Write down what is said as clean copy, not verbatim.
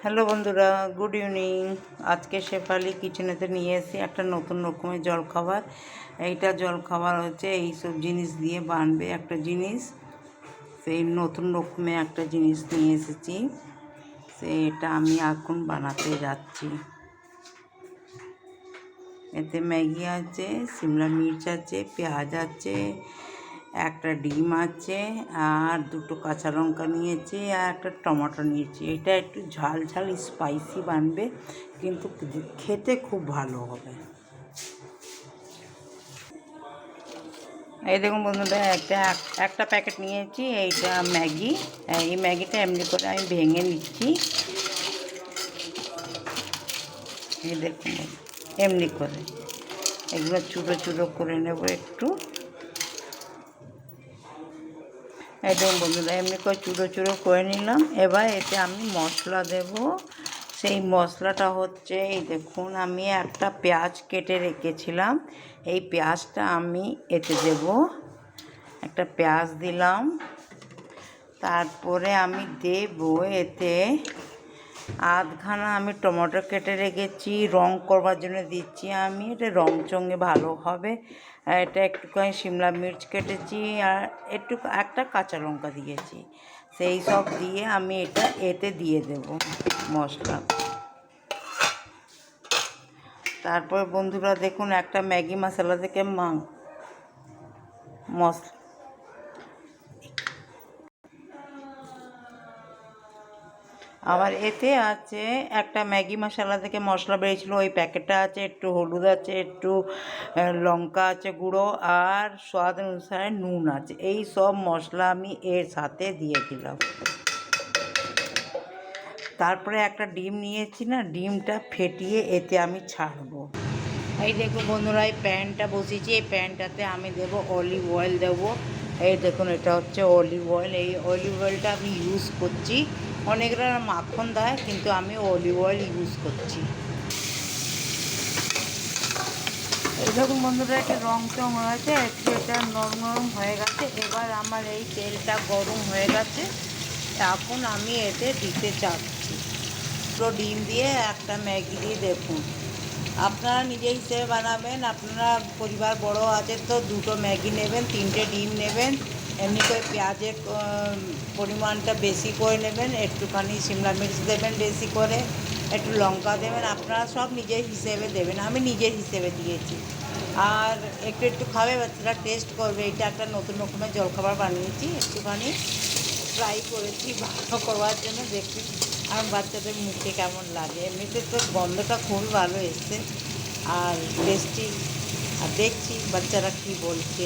Hello বন্ধুরা, good evening. আজকে শেফালি কিচেনেতে নিয়ে এসেছি একটা নতুন রকমের জলখাবার। এইটা জলখাবার হচ্ছে এইসব জিনিস দিয়ে বানবে একটা জিনিস, সেই নতুন রকমের একটা জিনিস নিয়ে এসেছি। এটা আমি এখন বানাতে যাচ্ছি। এতে ম্যাগি আছে, শিমলা মির্চ আছে, পেঁয়াজ আছে, একটা ডিম আছে, আর দুটো কাঁচা লঙ্কা নিয়েছি, আর একটা টমেটো নিয়েছি। এটা একটু ঝাল ঝাল স্পাইসি বানবে, কিন্তু খেতে খুব ভালো হবে। এই দেখুন বন্ধুরা, একটা প্যাকেট নিয়েছি। এইটা ম্যাগি। এই ম্যাগিটা এমনি করে আমি ভেঙে নিচ্ছি। এই দেখুন এমনি করে এগুলো চুড়ো চুড়ো করে নেব একটু। এই দেখুন বন্ধুরা, এমনি করে চুড়ো চুড়ো করে নিলাম। এবার এতে আমি মশলা দেব। সেই মশলাটা হচ্ছে, এই দেখুন আমি একটা পেঁয়াজ কেটে রেখেছিলাম, এই পেঁয়াজটা আমি এতে দেব। একটা পেঁয়াজ দিলাম। তারপরে আমি দেব এতে আধখানা আমি টমেটো কেটে রেখেছি, রং করবার জন্য দিচ্ছি আমি। এটা রং চঙে ভালো হবে। এটা একটুখানি শিমলা মির্চ কেটেছি, আর একটা কাঁচা লঙ্কা দিয়েছি। সেই সব দিয়ে আমি এটা এতে দিয়ে দেব মশলা। তারপর বন্ধুরা দেখুন, একটা ম্যাগি মশলা থেকে মশলা আবার এতে আছে একটা ম্যাগি মশলা থেকে মশলা বেরিয়েছিল, ওই প্যাকেটটা আছে। একটু হলুদ আছে, একটু লঙ্কা আছে গুঁড়ো, আর স্বাদ অনুসারে নুন আছে। এই সব মশলা আমি এর সাথে দিয়ে দিলাম। তারপরে একটা ডিম নিয়েছি না, ডিমটা ফেটিয়ে এতে আমি ছাড়বো। এই দেখো বন্ধুরা, এই প্যানটা বসিয়েছি। এই প্যানটাতে আমি দেবো অলিভ অয়েল দেবো। এই দেখুন, এটা হচ্ছে অলিভ অয়েল। এই অলিভ অয়েলটা আমি ইউজ করছি। অনেকরা মাখন দেয়, কিন্তু আমি অলিভ অয়েল ইউজ করছি। এই দেখুন বন্ধুরা, একটা রং চং হয়েছে, একটু এটা নরম নরম হয়ে গেছে। এবার আমার এই তেলটা গরম হয়ে গেছে, এখন আমি এতে দিতে চাচ্ছি। দুটো ডিম দিয়ে একটা ম্যাগি দিয়ে দেখুন। আপনারা নিজে হিসেবে বানাবেন। আপনারা পরিবার বড় আছে তো দুটো ম্যাগি নেবেন, তিনটে ডিম নেবেন। এমনি করে পেঁয়াজের পরিমাণটা বেশি করে নেবেন, একটুখানি শিমলা মির্চ দেবেন বেশি করে, একটু লঙ্কা দেবেন। আপনারা সব নিজের হিসেবে দেবেন, আমি নিজের হিসেবে দিয়েছি। আর একটু একটু খাবে, বাচ্চারা টেস্ট করবে। এটা একটা নতুন রকমের জলখাবার বানিয়েছি, একটুখানি ট্রাই করেছি ভালো করবার জন্য, দেখছি আর বাচ্চাদের মুখে কেমন লাগে। এমনিতে তো গন্ধটা খুবই ভালো এসছে আর টেস্টি। আর দেখছি বাচ্চারা কী বলছে।